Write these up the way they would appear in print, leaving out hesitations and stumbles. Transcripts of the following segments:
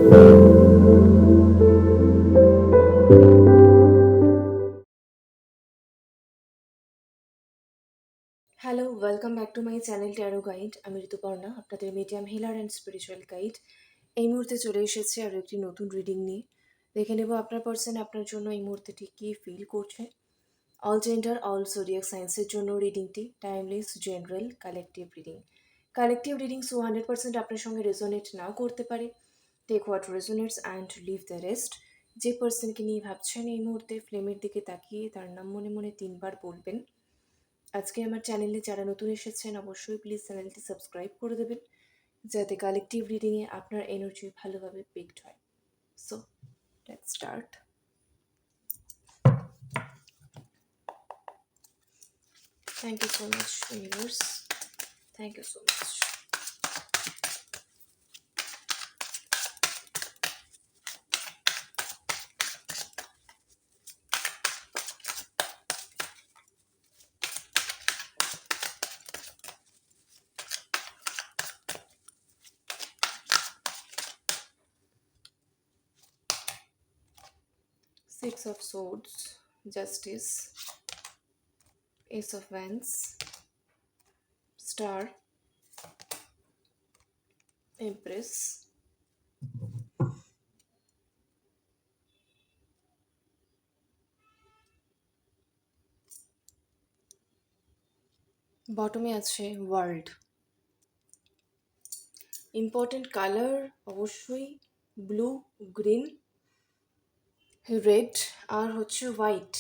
Hello, welcome back to my channel tarot guide. আমি ঋতুপর্ণা, আপনাদের medium healer and spiritual guide. এই মুহূর্তে চলে এসেছে আরও একটি নতুন রিডিং নিয়ে। দেখে নেব আপনার পার্সন আপনার জন্য এই মুহূর্তে ঠিক কী ফিল করছে। অল জেন্ডার, অল জোডিয়াক সায়েন্সের জন্য রিডিংটি timeless, general, collective reading. Collective reading 100% আপনার সঙ্গে রেজোনেট নাও করতে পারে। Take what resonates and leave the rest. যে পার্সনকে নিয়ে ভাবছেন এই মুহূর্তে ফ্লেমের দিকে তাকিয়ে তার নাম মনে মনে 3বার বলবেন। আজকে আমার চ্যানেলে যারা নতুন এসেছেন অবশ্যই প্লিজ চ্যানেলটি সাবস্ক্রাইব করে দেবেন, যাতে কালেকটিভ রিডিংয়ে আপনার এনার্জি ভালোভাবে পিকড হয়। So let's start. Thank you so much universe, thank you so much. Six of Swords, Justice, Ace of Wands, Star, Empress, বটমে আছে ওয়ার্ল্ড। ইম্পর্টেন্ট কালার অবশ্যই ব্লু, গ্রিন, রেড আর হচ্ছে হোয়াইট।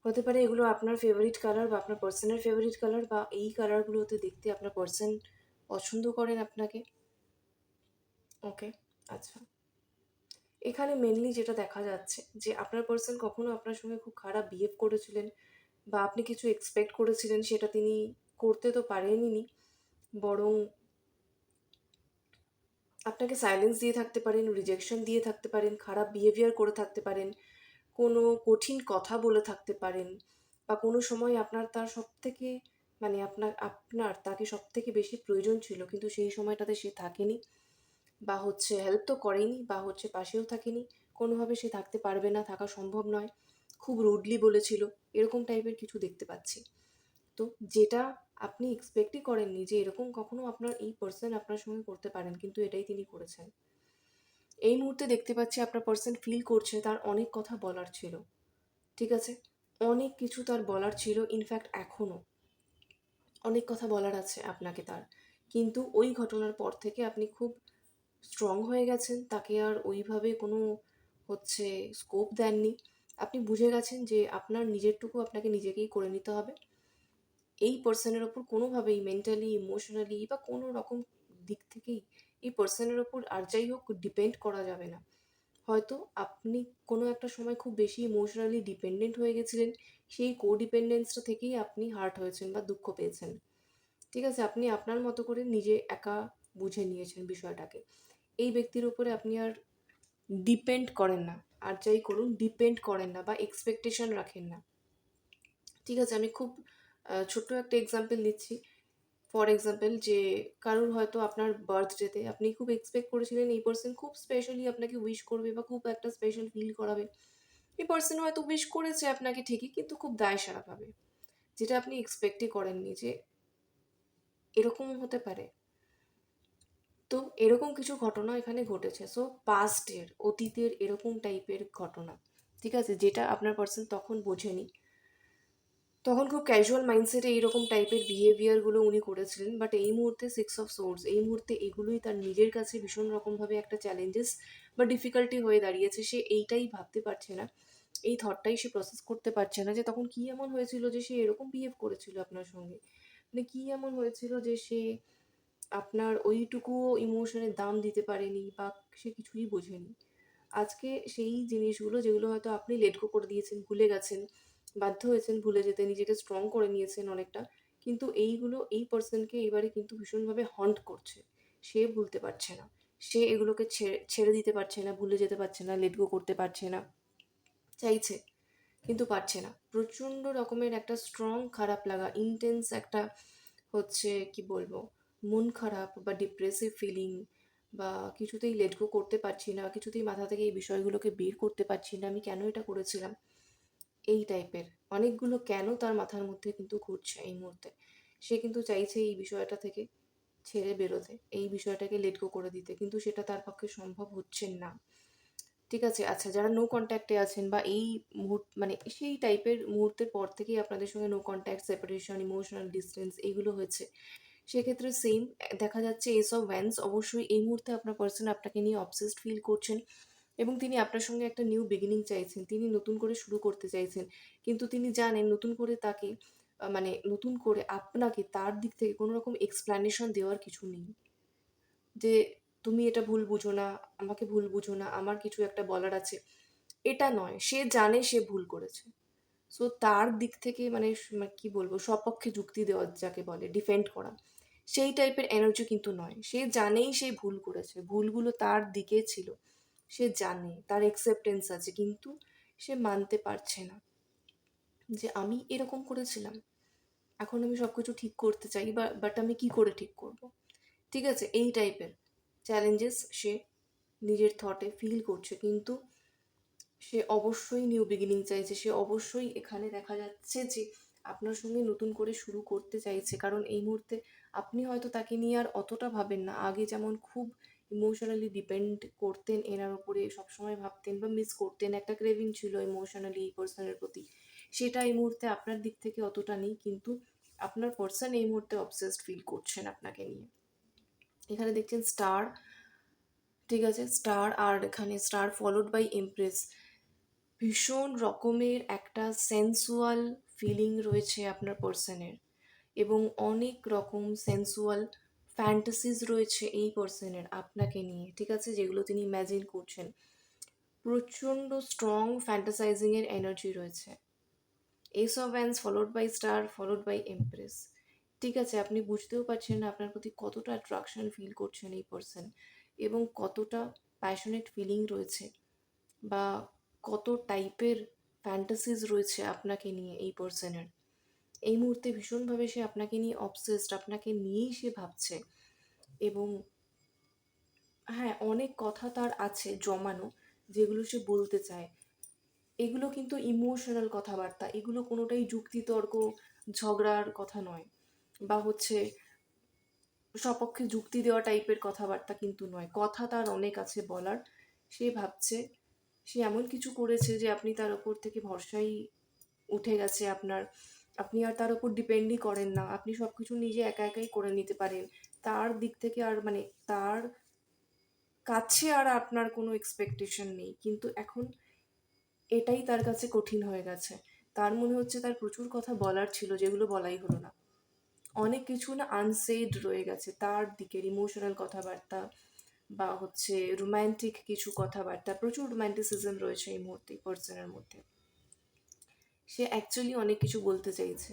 হতে পারে এগুলো আপনার ফেভারিট কালার বা আপনার পার্সনের ফেভারিট কালার, বা এই কালারগুলোতে দেখতে আপনার পার্সন পছন্দ করেন আপনাকে। ওকে, আচ্ছা। এখানে মেনলি যেটা দেখা যাচ্ছে যে আপনার পার্সন কখনো আপনার সঙ্গে খুব খারাপ বিহেভ করেছিলেন, বা আপনি কিছু এক্সপেক্ট করেছিলেন সেটা তিনি করতে তো পারেনই, বরং আপনাকে সাইলেন্স দিয়ে থাকতে পারেন, রিজেকশন দিয়ে থাকতে পারেন, খারাপ বিহেভিয়ার করে থাকতে পারেন, কোনো কঠিন কথা বলে থাকতে পারেন, বা কোনো সময় আপনার তার সবথেকে মানে আপনার তাকে সবথেকে বেশি প্রয়োজন ছিল কিন্তু সেই সময়টাতে সে থাকেনি, বা হচ্ছে হেল্প তো করেনি, বা হচ্ছে পাশেও থাকেনি, কোনোভাবে সে থাকতে পারবে না, থাকা সম্ভব নয়, খুব রুডলি বলেছিল, এরকম টাইপের কিছু দেখতে পাচ্ছি। তো যেটা আপনি এক্সপেক্টই করেননি যে এরকম কখনো আপনার এই পার্সন আপনার সঙ্গে করতে পারেন, কিন্তু এটাই তিনি করেছেন। এই মুহূর্তে দেখতে পাচ্ছি আপনার পার্সন ফিল করছে তার অনেক কথা বলার ছিল, ঠিক আছে, অনেক কিছু তার বলার ছিল, ইনফ্যাক্ট এখনও অনেক কথা বলার আছে আপনাকে তার, কিন্তু ওই ঘটনার পর থেকে আপনি খুব স্ট্রং হয়ে গেছেন, তাকে আর ওইভাবে কোনো হচ্ছে স্কোপ দেননি। আপনি বুঝে গেছেন যে আপনার নিজেরটুকু আপনাকে নিজেকেই করে নিতে হবে। এই পার্সনের ওপর কোনোভাবেই মেন্টালি, ইমোশনালি বা কোনো রকম দিক থেকেই এই পার্সনের ওপর আর যাই হোক ডিপেন্ড করা যাবে না। হয়তো আপনি কোনো একটা সময় খুব বেশি ইমোশনালি ডিপেন্ডেন্ট হয়ে গেছিলেন, সেই কোডিপেন্ডেন্সটা থেকেই আপনি হার্ট হয়েছেন বা দুঃখ পেয়েছেন, ঠিক আছে, আপনি আপনার মতো করে নিজে একা বুঝে নিয়েছেন বিষয়টাকে। এই ব্যক্তির উপরে আপনি আর ডিপেন্ড করেন না, আর যাই করুন ডিপেন্ড করেন না বা এক্সপেকটেশন রাখেন না, ঠিক আছে। আমি খুব ছোট্ট একটা এক্সাম্পল দিচ্ছি। ফর এক্সাম্পল, যে কারোর হয়তো আপনার বার্থডেতে আপনি খুব এক্সপেক্ট করেছিলেন এই পার্সন খুব স্পেশালি আপনাকে উইশ করবে বা খুব একটা স্পেশাল ফিল করাবে, এই পার্সন হয়তো উইশ করেছে আপনাকে ঠিকই, কিন্তু খুব দায় সারাভাবে, যেটা আপনি এক্সপেক্টই করেননি যে এরকম হতে পারে। তো এরকম কিছু ঘটনা এখানে ঘটেছে। সো পাস্টের, অতীতের এরকম টাইপের ঘটনা, ঠিক আছে, যেটা আপনার পার্সন তখন বোঝেনি, তখন খুব ক্যাজুয়াল মাইন্ডসেটে এইরকম টাইপের বিহেভিয়ারগুলো উনি করেছিলেন। বাট এই মুহূর্তে 6 অফ সোর্ডস, এই মুহূর্তে এগুলোই তার নিজের কাছে ভীষণ রকমভাবে একটা চ্যালেঞ্জেস বা ডিফিকাল্টি হয়ে দাঁড়িয়েছে। সে এইটাই ভাবতে পারছে না, এই থটটাই সে প্রসেস করতে পারছে না যে তখন কী এমন হয়েছিল যে সে এরকম বিহেভ করেছিল আপনার সঙ্গে, মানে কী এমন হয়েছিল যে সে আপনার ওইটুকুও ইমোশনের দাম দিতে পারেনি বা সে কিছুই বোঝেনি। আজকে সেই জিনিসগুলো যেগুলো হয়তো আপনি লেট গো করে দিয়েছেন, ভুলে গেছেন, বাধ্য হয়েছেন ভুলে যেতে, নিজেকে স্ট্রং করে নিয়েছেন অনেকটা, কিন্তু এইগুলো এই পার্সনকে এবারে কিন্তু ভীষণভাবে হন্ট করছে। সে ভুলতে পারছে না, সে এগুলোকে ছেড়ে দিতে পারছে না, ভুলে যেতে পারছে না, লেট গো করতে পারছে না, চাইছে কিন্তু পারছে না। প্রচণ্ড রকমের একটা স্ট্রং খারাপ লাগা, ইন্টেন্স একটা হচ্ছে কি বলবো, মন খারাপ বা ডিপ্রেসিভ ফিলিং বা কিছুতেই লেট গো করতে পারছি না, কিছুতেই মাথা থেকে এই বিষয়গুলোকে বের করতে পারছি না, আমি কেন এটা করেছিলাম, এই টাইপের অনেকগুলো কেন তার মাথার মধ্যে কিন্তু ঘুরছে এই মুহূর্তে। সে কিন্তু চাইছে এই বিষয়টা থেকে ছেড়ে বেরোতে, এই বিষয়টাকে লেট গো করে দিতে, কিন্তু সেটা তার পক্ষে সম্ভব হচ্ছে না। ঠিক আছে, আচ্ছা, যারা নো কন্ট্যাক্টে আছেন বা এই মানে সেই টাইপের মুহূর্তের পর থেকেই আপনাদের সঙ্গে no contact, separation, emotional distance এগুলো হয়েছে, সেক্ষেত্রে সেম দেখা যাচ্ছে এস অফ ওয়ান্স অবশ্যই এই মুহূর্তে আপনার পার্সন আপনাকে নিয়ে অবসেসড ফিল করছেন এবং তিনি আপনার সঙ্গে একটা নিউ বিগিনিং চাইছেন, তিনি নতুন করে শুরু করতে চাইছেন, কিন্তু তিনি জানেন নতুন করে তাকে মানে নতুন করে আপনাকে তার দিক থেকে কোনো রকম এক্সপ্লানেশন দেওয়ার কিছু নেই যে তুমি এটা ভুল বুঝো না, আমাকে ভুল বুঝো না, আমার কিছু একটা বলার আছে, এটা নয়। সে জানে সে ভুল করেছে। সো তার দিক থেকে মানে কি বলবো, সপক্ষে যুক্তি দেওয়া যাকে বলে, ডিফেন্ড করা, সেই টাইপের এনার্জি কিন্তু নয়। সে জানেই সে ভুল করেছে, ভুলগুলো তার দিকে ছিল, সে জানে, তার অ্যাকসেপ্টেন্স আছে, কিন্তু সে মানতে পারছে না যে আমি এরকম করেছিলাম, এখন আমি সব কিছু ঠিক করতে চাই, বাট আমি কি করে ঠিক করব। ঠিক আছে, এই টাইপের চ্যালেঞ্জেস সে নিজের থটে ফিল করছে, কিন্তু সে অবশ্যই নিউ বিগিনিং চাইছে, সে অবশ্যই এখানে দেখা যাচ্ছে যে আপনার সঙ্গে নতুন করে শুরু করতে চাইছে, কারণ এই মুহূর্তে আপনি হয়তো তাকে নিয়ে আর অতটা ভাবেন না। আগে যেমন খুব ইমোশনালি ডিপেন্ড করতেন এনার ওপরে, সবসময় ভাবতেন বা মিস করতেন, একটা ক্রেভিং ছিল ইমোশনালি এই পার্সনের প্রতি, সেটা এই মুহূর্তে আপনার দিক থেকে অতটা নেই, কিন্তু আপনার পার্সন এই মুহূর্তে অবসেসড ফিল করছেন আপনাকে নিয়ে। এখানে দেখছেন স্টার, ঠিক আছে, স্টার, আর এখানে স্টার ফলোড বাই এমপ্রেস। ভীষণ রকমের একটা সেন্সুয়াল ফিলিং রয়েছে আপনার পার্সনের, এবং অনেক রকম সেন্সুয়াল ফ্যান্টাসিজ রয়েছে এই পার্সনের আপনাকে নিয়ে, ঠিক আছে, যেগুলো তিনি ইম্যাজিন করছেন। প্রচণ্ড স্ট্রং ফ্যান্টাসাইজিংয়ের এনার্জি রয়েছে। Ace of wands followed by star followed by empress. ঠিক আছে, আপনি বুঝতেও পারছেন না আপনার প্রতি কতটা অ্যাট্রাকশন ফিল করছেন এই পার্সন, এবং কতটা প্যাশনেট ফিলিং রয়েছে, বা কত টাইপের ফ্যান্টাসিজ রয়েছে আপনাকে নিয়ে এই পার্সনের। এই মুহূর্তে ভীষণভাবে সে আপনাকে নিয়ে অবসেসড, আপনাকে নিয়েই সে ভাবছে, এবং হ্যাঁ, অনেক কথা তার আছে জমানো যেগুলো সে বলতে চায়। এগুলো কিন্তু ইমোশনাল কথাবার্তা, এগুলো কোনোটাই যুক্তিতর্ক ঝগড়ার কথা নয়, বা হচ্ছে সপক্ষে যুক্তি দেওয়া টাইপের কথাবার্তা কিন্তু নয়। কথা তার অনেক আছে বলার। সে ভাবছে সে এমন কিছু করেছে যে আপনি তার ওপর থেকে ভরসাই উঠে গেছে আপনার, আপনি আর তার ওপর ডিপেন্ডই করেন না, আপনি সব কিছু নিজে একা একাই করে নিতে পারেন, তার দিক থেকে আর মানে তার কাছে আর আপনার কোনো এক্সপেকটেশন নেই, কিন্তু এখন এটাই তার কাছে কঠিন হয়ে গেছে। তার মনে হচ্ছে তার প্রচুর কথা বলার ছিল যেগুলো বলাই হলো না, অনেক কিছু না আনসেড রয়ে গেছে তার দিকের ইমোশনাল কথাবার্তা, বা হচ্ছে রোম্যান্টিক কিছু কথাবার্তা, প্রচুর রোম্যান্টিসিজম রয়েছে এই মুহূর্তে পার্সনের মধ্যে। সে অ্যাকচুয়ালি অনেক কিছু বলতে চাইছে,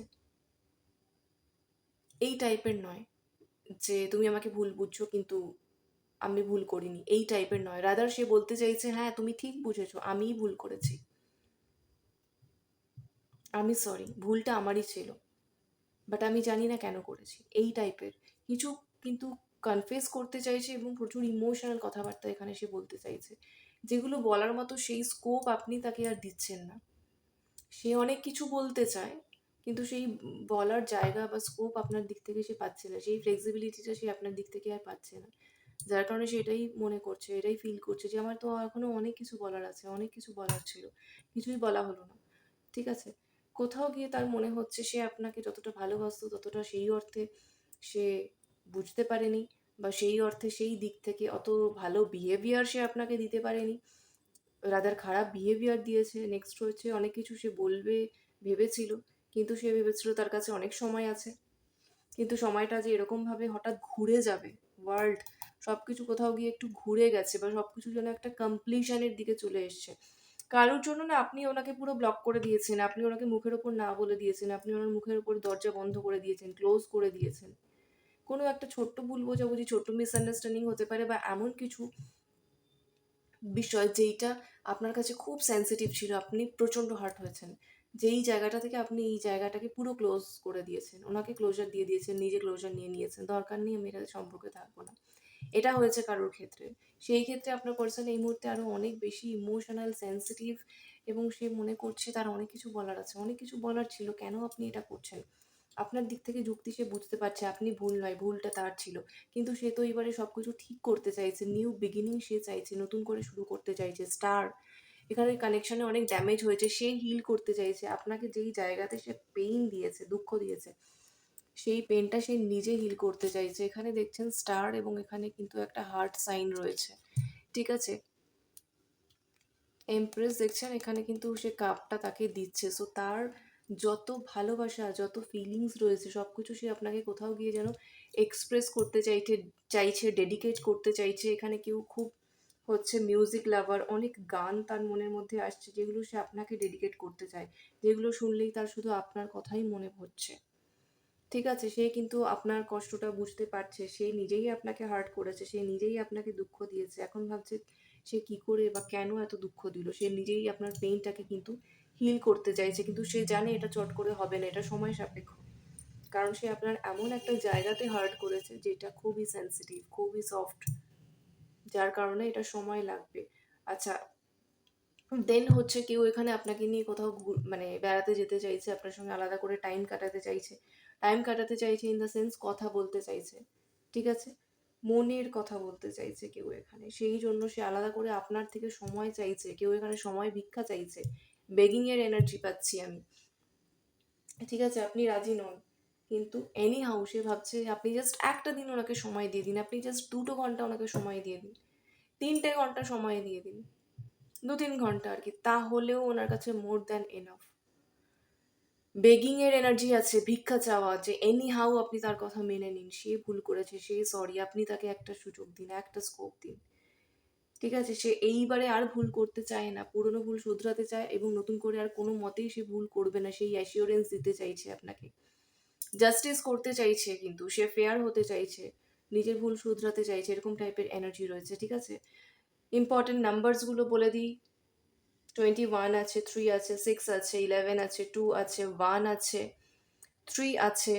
এই টাইপের নয় যে তুমি আমাকে ভুল বুঝছো কিন্তু আমি ভুল করিনি, এই টাইপের নয়। রাদার সে বলতে চাইছে হ্যাঁ তুমি ঠিক বুঝেছো, আমিই ভুল করেছি, আমি সরি, ভুলটা আমারই ছিল, বাট আমি জানি না কেন করেছি, এই টাইপের কিছু কিন্তু কনফেস করতে চাইছে, এবং প্রচুর ইমোশনাল কথাবার্তা এখানে সে বলতে চাইছে, যেগুলো বলার মতো সেই স্কোপ আপনি তাকে আর দিচ্ছেন না। সে অনেক কিছু বলতে চায়, কিন্তু সেই বলার জায়গা বা স্কোপ আপনার দিক থেকে সে পাচ্ছে না, সেই ফ্লেক্সিবিলিটিটা সে আপনার দিক থেকে আর পাচ্ছে না, যার কারণে সে এটাই মনে করছে, এটাই ফিল করছে যে আমার তো এখনো অনেক কিছু বলার আছে, অনেক কিছু বলার ছিল, কিছুই বলা হলো না। ঠিক আছে, কোথাও গিয়ে তার মনে হচ্ছে সে আপনাকে যতটা ভালোবাসতো ততটা সেই অর্থে সে বুঝতে পারেনি, বা সেই অর্থে সেই দিক থেকে অত ভালো বিহেভিয়ার সে আপনাকে দিতে পারেনি, রাদার খারাপ বিহেভিয়ার দিয়েছে। নেক্সট হচ্ছে অনেক কিছু সে বলবে ভেবেছিল, কিন্তু সে ভেবেছিল তার কাছে অনেক সময় আছে, কিন্তু সময়টা যে এরকমভাবে হঠাৎ ঘুরে যাবে, ওয়ার্ল্ড সব কিছু কোথাও গিয়ে একটু ঘুরে গেছে, বা সব কিছু যেন একটা কমপ্লিশনের দিকে চলে এসছে। কারোর জন্য না আপনি ওনাকে পুরো ব্লক করে দিয়েছেন, আপনি ওনাকে মুখের ওপর না বলে দিয়েছেন, আপনি ওনার মুখের ওপর দরজা বন্ধ করে দিয়েছেন, ক্লোজ করে দিয়েছেন। কোনো একটা ছোট্ট ভুল বোঝাবুঝি, ছোট্ট মিসআন্ডারস্ট্যান্ডিং হতে পারে, বা এমন কিছু বিষয় যেইটা আপনার কাছে খুব সেন্সিটিভ ছিল, আপনি প্রচণ্ড হার্ট হয়েছেন, যেই জায়গাটা থেকে আপনি এই জায়গাটাকে পুরো ক্লোজ করে দিয়েছেন, ওনাকে ক্লোজার দিয়ে দিয়েছেন, নিজে ক্লোজার নিয়ে নিয়েছেন, দরকার নেই আমি এটা সম্পর্কে থাকবো না, এটা হয়েছে কারোর ক্ষেত্রে। সেই ক্ষেত্রে আপনার পার্সন এই মুহূর্তে আরও অনেক বেশি ইমোশনাল, সেনসিটিভ, এবং সে মনে করছে তার অনেক কিছু বলার আছে, অনেক কিছু বলার ছিল, কেন আপনি এটা করছেন। আপনার দিক থেকে যুক্তি সে বুঝতে পারছে আপনি ভুল নয়, ভুলটা তার ছিল। কিন্তু সে তো এবারে সব কিছু ঠিক করতে চাইছে, নিউ বিগিনিং সে চাইছে, নতুন করে শুরু করতে চাইছে। স্টার এখানে কানেকশানে অনেক ড্যামেজ হয়েছে, সে হিল করতে চাইছে। আপনাকে যেই জায়গাতে সে পেইন দিয়েছে, দুঃখ দিয়েছে, সেই পেনটা সে নিজে হিল করতে চাইছে। এখানে দেখছেন স্টার, এবং এখানে কিন্তু একটা হার্ট সাইন রয়েছে, ঠিক আছে। এমপ্রেস দেখছেন, এখানে কিন্তু সে কাপটা তাকে দিচ্ছে। সো তার যত ভালোবাসা, যত ফিলিংস রয়েছে, সব কিছু সে আপনাকে কোথাও গিয়ে যেন এক্সপ্রেস করতে চাইছে, ডেডিকেট করতে চাইছে। এখানে কেউ খুব হচ্ছে মিউজিক লাভার, অনেক গান তার মনের মধ্যে আসছে যেগুলো সে আপনাকে ডেডিকেট করতে চায়, যেগুলো শুনলেই তার শুধু আপনার কথাই মনে পড়ছে, ঠিক আছে। সে কিন্তু আপনার কষ্টটা বুঝতে পারছে, সে নিজেই আপনাকে হার্ট করেছে, সে নিজেই আপনাকে দুঃখ দিয়েছে। এখন ভাবছে সে কি করে বা কেন এত দুঃখ দিল। সে নিজেই আপনার পেইনটাকে কিন্তু হিল করতে চাইছে, কিন্তু সে জানে এটা চট করে হবে না, এটা সময় সাপেক্ষ। কারণ সে আপনার এমন একটা জায়গাতে হার্ট করেছে যেটা খুবই সেনসিটিভ, খুবই সফট, যার কারণে এটা সময় লাগবে। আচ্ছা, দেন হচ্ছে কেউ এখানে আপনাকে নিয়ে কোথাও মানে বেড়াতে যেতে চাইছে, আপনার সঙ্গে আলাদা করে টাইম কাটাতে চাইছে। টাইম কাটাতে চাইছে ইন দ্য সেন্স কথা বলতে চাইছে, ঠিক আছে। মনের কথা বলতে চাইছে কেউ এখানে, সেই জন্য সে আলাদা করে আপনার থেকে সময় চাইছে। কেউ এখানে সময় ভিক্ষা চাইছে, বেগিংয়ের এনার্জি পাচ্ছি আমি, ঠিক আছে। আপনি রাজি নন, কিন্তু এনি হাউ সে ভাবছে আপনি জাস্ট একটা দিন ওনাকে সময় দিয়ে দিন, আপনি জাস্ট 2 ঘন্টা ওনাকে সময় দিয়ে দিন, 3 ঘন্টা সময় দিয়ে দিন, 2-3 ঘন্টা আর কি, তাহলেও ওনার কাছে মোর দ্যান এনাফ। বেগিং এর এনার্জি আছে, ভিক্ষা চাওয়া, যে এনি হাউ আপনি তার কথা মেনে নিন, সে ভুল করেছে, সে সরি, আপনি তাকে একটা সুযোগ দিন, একটা স্কোপ দিন, ঠিক আছে। সে এইবারে আর ভুল করতে চায় না, পুরনো ভুল শুধরাতে চায়, এবং নতুন করে আর কোনো মতেই সে ভুল করবে না, সেই অ্যাসিওরেন্স দিতে চাইছে আপনাকে। জাস্টিস করতে চাইছে, কিন্তু সে ফেয়ার হতে চাইছে, নিজের ভুল শুধরাতে চাইছে, এরকম টাইপের এনার্জি রয়েছে, ঠিক আছে। ইম্পর্টেন্ট নাম্বারসগুলো বলে দিই। 21 আছে, 3 আছে, 6 আছে, 11 আছে, 2 আছে, 1 আছে, 3 আছে।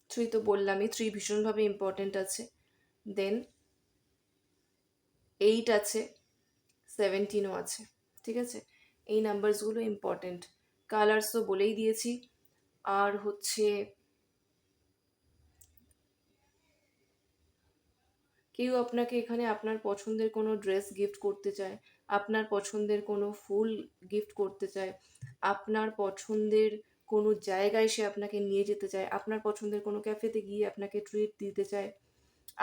3 তো বললামই, 3 ভীষণভাবে ইম্পর্টেন্ট আছে। দেন 8 আছে, 17ও আছে, ঠিক আছে। এই নাম্বারসগুলো ইম্পর্টেন্ট। কালার্স তো বলেই দিয়েছি। আর হচ্ছে কেউ আপনাকে এখানে আপনার পছন্দের কোনো ড্রেস গিফট করতে চায়, আপনার পছন্দের কোনো ফুল গিফট করতে চায়, আপনার পছন্দের কোনো জায়গায় সে আপনাকে নিয়ে যেতে চায়, আপনার পছন্দের কোনো ক্যাফেতে গিয়ে আপনাকে ট্রিট দিতে চায়।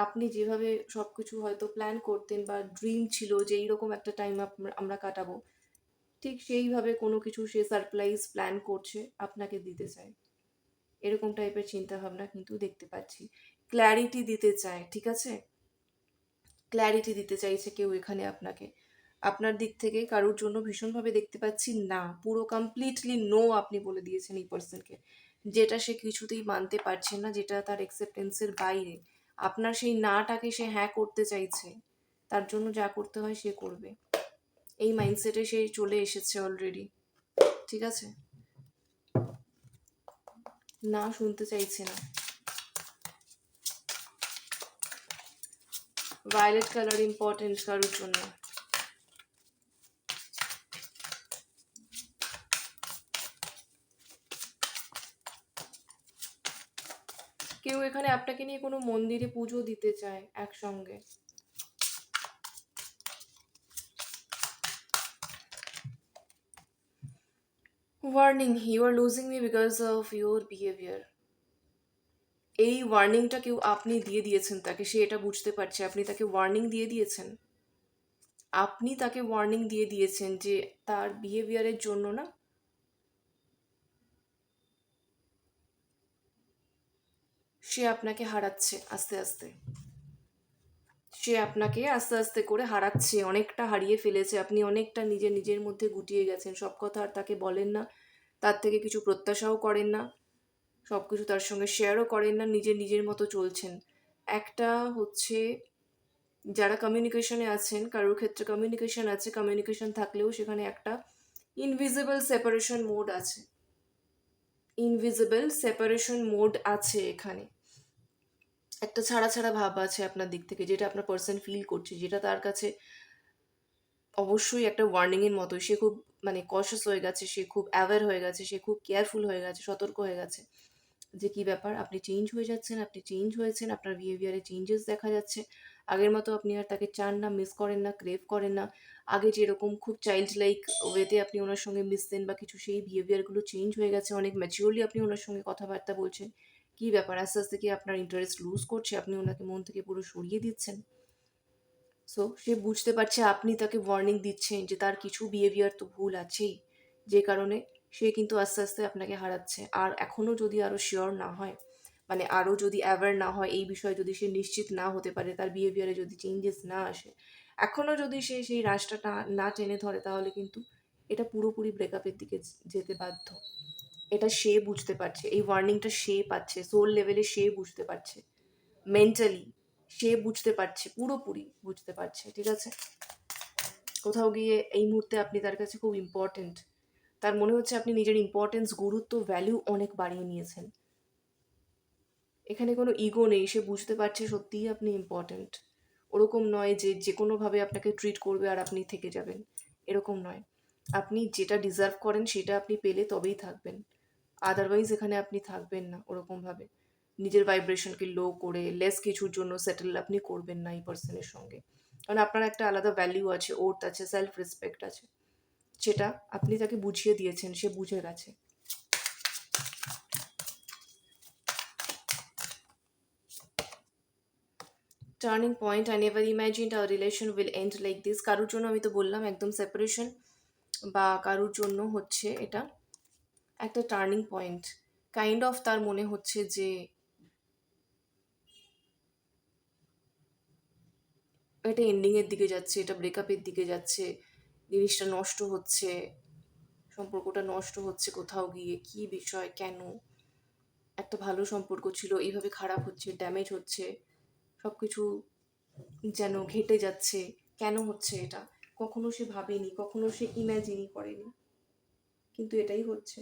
আপনি যেভাবে সব কিছু হয়তো প্ল্যান করতেন বা ড্রিম ছিল যে এইরকম একটা টাইম আমরা কাটাবো, ঠিক সেইভাবে কোনো কিছু সে সারপ্রাইজ প্ল্যান করছে, আপনাকে দিতে চায়, এরকম টাইপের চিন্তাভাবনা কিন্তু দেখতে পাচ্ছি। ক্ল্যারিটি দিতে চায়, ঠিক আছে। ক্ল্যারিটি দিতে চাইছে কেউ এখানে আপনাকে। আপনার দিক থেকে কারোর জন্য ভীষণভাবে দেখতে পাচ্ছি না, পুরো কমপ্লিটলি নো আপনি বলে দিয়েছেন এই পার্সনকে, যেটা সে কিছুতেই মানতে পারছে না, যেটা তার অ্যাকসেপ্টেন্সের বাইরে। আপনার সেই নাটাকে সে হ্যাঁ করতে চাইছে, তার জন্য যা করতে হয় সে করবে, এই মাইন্ডসেটে সে চলে এসেছে অলরেডি, ঠিক আছে। না শুনতে চাইছে না। ভায়োলেট কালার ইম্পর্টেন্ট কারোর জন্য। কেউ এখানে আপনাকে নিয়ে কোনো মন্দিরে পুজো দিতে চায় একসঙ্গে। Warning, you are losing me because of your behaviour. এই ওয়ার্নিংটা কেউ আপনি দিয়ে দিয়েছেন তাকে, সে এটা বুঝতে পারছে, আপনি তাকে ওয়ার্নিং দিয়ে দিয়েছেন। আপনি তাকে ওয়ার্নিং দিয়ে দিয়েছেন যে তার বিহেভিয়ারের জন্য না সে আপনাকে হারাচ্ছে আস্তে আস্তে, সে আপনাকে আস্তে আস্তে করে হারাচ্ছে, অনেকটা হারিয়ে ফেলেছে। আপনি অনেকটা নিজের মধ্যে গুটিয়ে গেছেন, সব কথা আর তাকে বলেন না, তার থেকে কিছু প্রত্যাশাও করেন না, সব কিছু তার সঙ্গে শেয়ারও করেন না, নিজের মতো চলছেন। একটা হচ্ছে যারা কমিউনিকেশনে আছেন, কারোর ক্ষেত্রে কমিউনিকেশন আছে, কমিউনিকেশন থাকলেও সেখানে একটা ইনভিজিবল সেপারেশন মোড আছে, ইনভিজিবল সেপারেশন মোড আছে এখানে। একটা ছাড়া ছাড়া ভাব আছে আপনার দিক থেকে, যেটা আপনার পার্সন ফিল করছে, যেটা তার কাছে অবশ্যই একটা ওয়ার্নিংয়ের মতো। সে খুব মানে কশাস হয়ে গেছে, সে খুব অ্যাওয়্যার হয়ে গেছে, সে খুব কেয়ারফুল হয়ে গেছে, সতর্ক হয়ে গেছে যে কী ব্যাপার, আপনি চেঞ্জ হয়ে যাচ্ছেন, আপনি চেঞ্জ হয়েছেন, আপনার বিহেভিয়ারে চেঞ্জেস দেখা যাচ্ছে। আগের মতো আপনি আর তাকে চান না, মিস করেন না, ক্রেভ করেন না। আগে যেরকম খুব চাইল্ড লাইক ওয়েতে আপনি ওনার সঙ্গে মিশতেন বা কিছু, সেই বিহেভিয়ারগুলো চেঞ্জ হয়ে গেছে, অনেক ম্যাচিওরলি আপনি ওনার সঙ্গে কথাবার্তা বলছেন। কী ব্যাপার, আস্তে আস্তে কি আপনার ইন্টারেস্ট লুজ করছে, আপনি ওনাকে মন থেকে পুরো সরিয়ে দিচ্ছেন? সো সে বুঝতে পারছে আপনি তাকে ওয়ার্নিং দিচ্ছেন যে তার কিছু বিহেভিয়ার তো ভুল আছেই, যে কারণে সে কিন্তু আস্তে আস্তে আপনাকে হারাচ্ছে। আর এখনও যদি আরও শিওর না হয়, মানে আরও যদি অ্যাওয়্যার না হয় এই বিষয়ে, যদি সে নিশ্চিত না হতে পারে, তার বিহেভিয়ারে যদি চেঞ্জেস না আসে, এখনও যদি সে সেই রাশটা না টেনে ধরে, তাহলে কিন্তু এটা পুরোপুরি ব্রেকআপের দিকে যেতে বাধ্য। এটা সে বুঝতে পারছে, এই ওয়ার্নিংটা সে পাচ্ছে, সোল লেভেলে সে বুঝতে পারছে, মেন্টালি সে বুঝতে পারছে, পুরোপুরি বুঝতে পারছে, ঠিক আছে? কোথাও গিয়ে এই মুহূর্তে আপনি তার কাছে খুব ইম্পর্ট্যান্ট। তার মনে হচ্ছে আপনি নিজের ইম্পর্টেন্স, গুরুত্ব, ভ্যালু অনেক বাড়িয়ে নিয়েছেন। এখানে কোনো ইগো নেই, সে বুঝতে পারছে সত্যিই আপনি ইম্পর্ট্যান্ট। ওরকম নয় যে যে কোনোভাবে আপনাকে ট্রিট করবে আর আপনি থেকে যাবেন, এরকম নয়। আপনি যেটা ডিজার্ভ করেন সেটা আপনি পেলে তবেই থাকবেন, আদারওয়াইজ এখানে আপনি থাকবেন না ওরকমভাবে। নিজের ভাইব্রেশনকে লো করে লেস কিছুর জন্য সেটেল আপনি করবেন না এই পার্সনের সঙ্গে। কারণ আপনার একটা আলাদা ভ্যালিউ আছে, ওর্থ আছে, সেলফ রেসপেক্ট আছে, সেটা আপনি তাকে বুঝিয়ে দিয়েছেন, সে বুঝে গেছে। Turning point, I never imagined our relation will end like this. কারোর জন্য আমি তো বললাম একদম সেপারেশন, বা কারোর জন্য হচ্ছে এটা একটা টার্নিং পয়েন্ট। কাইন্ড অফ তার মনে হচ্ছে যে এটা এন্ডিংয়ের দিকে যাচ্ছে, এটা ব্রেকআপের দিকে যাচ্ছে, জিনিসটা নষ্ট হচ্ছে, সম্পর্কটা নষ্ট হচ্ছে কোথাও গিয়ে। কী বিষয়, কেন? একটা ভালো সম্পর্ক ছিল, এইভাবে খারাপ হচ্ছে, ড্যামেজ হচ্ছে, সব কিছু যেন ঘেটে যাচ্ছে। কেন হচ্ছে এটা? কখনো সে ভাবেনি, কখনো সে ইম্যাজিনই করেনি, কিন্তু এটাই হচ্ছে।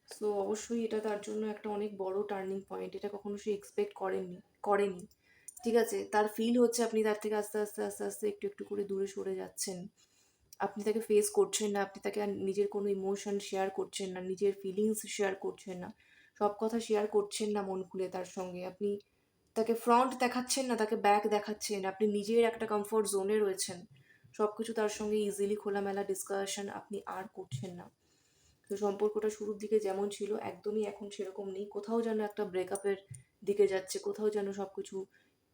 সো অবশ্যই এটা তার জন্য একটা অনেক বড় টার্নিং পয়েন্ট। এটা কখনো সে এক্সপেক্ট করেনি। ঠিক আছে? তার ফিল হচ্ছে আপনি তার থেকে আস্তে আস্তে আস্তে আস্তে একটু একটু করে দূরে সরে যাচ্ছেন। আপনি তাকে ফেস করছেন না, আপনি তাকে আর নিজের কোনো ইমোশন শেয়ার করছেন না, নিজের ফিলিংস শেয়ার করছেন না, সব কথা শেয়ার করছেন না মন খুলে তার সঙ্গে। আপনি তাকে ফ্রন্ট দেখাচ্ছেন না, তাকে ব্যাক দেখাচ্ছেন, আপনি নিজের একটা কমফোর্ট জোনে রয়েছেন। সব কিছু তার সঙ্গে ইজিলি খোলামেলা ডিসকাশন আপনি আর করছেন না। তো সম্পর্কটা শুরুর দিকে যেমন ছিল একদমই এখন সেরকম নেই। কোথাও যেন একটা ব্রেকআপের দিকে যাচ্ছে, কোথাও যেন সব কিছু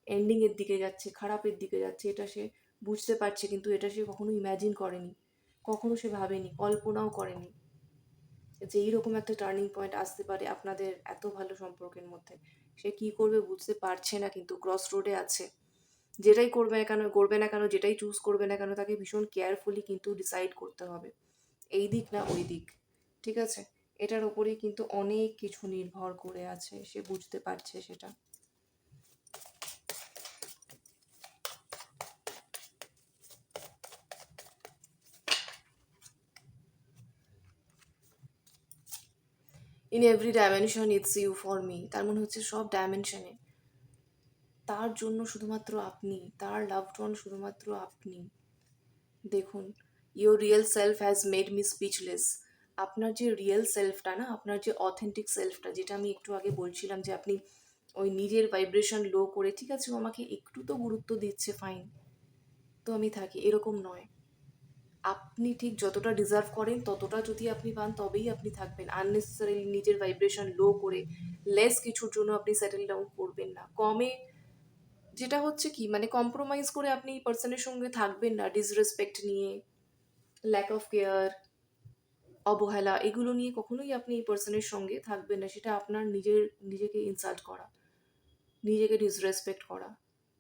এন্ডিংয়ের দিকে যাচ্ছে, খারাপের দিকে যাচ্ছে। এটা সে বুঝতে পারছে, কিন্তু এটা সে কখনো ইম্যাজিন করেনি, কখনো সে ভাবেনি, কল্পনাও করেনি যে এইরকম একটা টার্নিং পয়েন্ট আসতে পারে আপনাদের এত ভালো সম্পর্কের মধ্যে। সে কী করবে বুঝতে পারছে না, কিন্তু ক্রস রোডে আছে। যেটাই করবে না কেন, যেটাই চুজ করবে না কেন, তাকে ভীষণ কেয়ারফুলি কিন্তু ডিসাইড করতে হবে, এই দিক না ওই দিক। ঠিক আছে? এটার ওপরেই কিন্তু অনেক কিছু নির্ভর করে আছে, সে বুঝতে পারছে সেটা। In every dimension it's you for me. তার মনে হচ্ছে সব ডাইমেনশনে তার জন্য শুধুমাত্র আপনি, তার লাভড ওয়ান শুধুমাত্র আপনি। দেখুন, your real self has made me speechless. আপনার যে রিয়েল সেলফটা না, আপনার যে অথেন্টিক সেলফটা, যেটা আমি একটু আগে বলছিলাম যে আপনি ওই নিজের ভাইব্রেশন লো করে, ঠিক আছে ও আমাকে একটু তো গুরুত্ব দিচ্ছে, ফাইন, তো আমি থাকি, এরকম নয়। আপনি ঠিক যতটা ডিজার্ভ করেন ততটা যদি আপনি পান তবেই আপনি থাকবেন। আননেসেসারিলি নিজের ভাইব্রেশন লো করে লেস কিছুর জন্য আপনি সেটেল ডাউন করবেন না। কমে যেটা হচ্ছে কি, মানে কম্প্রোমাইজ করে আপনি এই পার্সনের সঙ্গে থাকবেন না, ডিসরেসপেক্ট নিয়ে, ল্যাক অফ কেয়ার, অবহেলা, এগুলো নিয়ে কখনোই আপনি এই পার্সনের সঙ্গে থাকবেন না। সেটা আপনার নিজেকে ইনসাল্ট করা, নিজেকে ডিসরেসপেক্ট করা।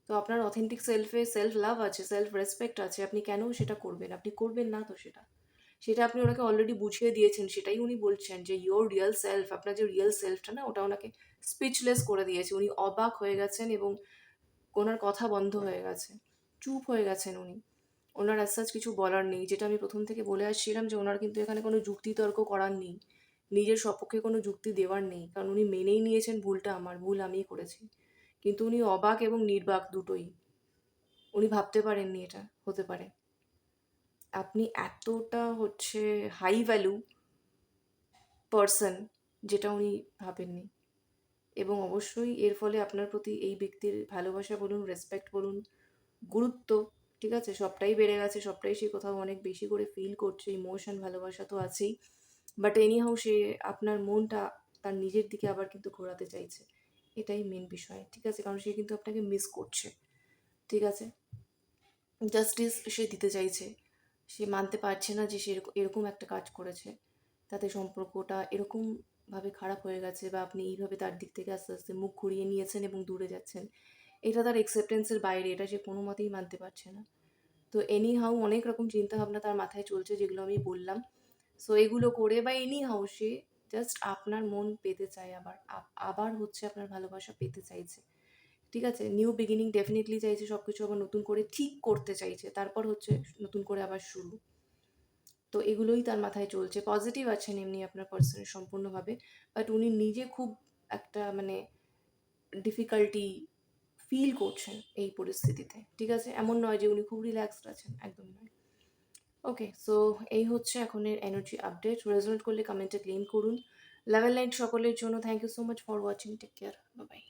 তো আপনার অথেন্টিক সেলফে সেলফ লাভ আছে, সেলফ রেসপেক্ট আছে, আপনি কেন সেটা করবেন? আপনি করবেন না তো সেটা। সেটা আপনি ওনাকে অলরেডি বুঝিয়ে দিয়েছেন, সেটাই উনি বলছেন যে ইয়োর রিয়েল সেলফ, আপনার যে রিয়েল সেলফটা না, ওটা ওনাকে স্পিচলেস করে দিয়েছে। উনি অবাক হয়ে গেছেন এবং ওনার কথা বন্ধ হয়ে গেছে, চুপ হয়ে গেছেন উনি। ওনার অ্যাজ সাচ কিছু বলার নেই, যেটা আমি প্রথম থেকে বলে আসছিলাম যে ওনার কিন্তু এখানে কোনো যুক্তিতর্ক করার নেই। নিজের সপক্ষে কোনো যুক্তি দেওয়ার নেই, কারণ উনি মেনেই নিয়েছেন ভুলটা আমার, ভুল আমিই করেছি। কিন্তু উনি অবাক এবং নির্বাক দুটোই। উনি ভাবতে পারেননি এটা হতে পারে। আপনি এতটা হচ্ছে হাই ভ্যালু পার্সন, যেটা উনি ভাবেননি। এবং অবশ্যই এর ফলে আপনার প্রতি এই ব্যক্তির ভালোবাসা বলুন, রেসপেক্ট বলুন, গুরুত্ব, ঠিক আছে, সবটাই বেড়ে গেছে, সবটাই সে কোথাও অনেক বেশি করে ফিল করছে, ইমোশন, ভালোবাসা তো আছেই। বাট এনিহাউ সে আপনার মনটা তার নিজের দিকে আবার কিন্তু ঘোরাতে চাইছে। এটাই মেন বিষয়, ঠিক আছে? কারণ সে কিন্তু আপনাকে মিস করছে, ঠিক আছে? জাস্টিস সে দিতে চাইছে। সে মানতে পারছে না যে সে এরকম একটা কাজ করেছে। তাতে সম্পর্কটা এরকমভাবে খারাপ হয়ে গেছে, বা আপনি এইভাবে তার দিক থেকে আস্তে আস্তে মুখ ঘুরিয়ে নিয়েছেন এবং দূরে যাচ্ছেন। এটা তার অ্যাকসেপ্টেন্সের বাইরে, এটা সে কোনো মতেই মানতে পারছে না। তো এনিহাউ অনেক রকম চিন্তাভাবনা তার মাথায় চলছে, যেগুলো আমি বললাম। সো এগুলো করে বা এনিহাউ সে জাস্ট আপনার মন পেতে চায়, আবার হচ্ছে আপনার ভালোবাসা পেতে চাইছে, ঠিক আছে? নিউ বিগিনিং ডেফিনেটলি চাইছে, সব কিছু আবার নতুন করে ঠিক করতে চাইছে, তারপর হচ্ছে নতুন করে আবার শুরু। তো এগুলোই তার মাথায় চলছে। পজিটিভ আছেন এমনি আপনার পার্সনের সম্পূর্ণভাবে, বাট উনি নিজে খুব একটা মানে ডিফিকাল্টি ফিল করছেন এই পরিস্থিতিতে, ঠিক আছে? এমন নয় যে উনি খুব রিল্যাক্সড আছেন, একদম নয়। ওকে, সো এই হচ্ছে এখনের এনার্জি আপডেট। রেজোনেট করলে কমেন্টে ক্লেম করুন। লেভেল লাইট সকলের জন্য thank you so much for watching, take care, bye by.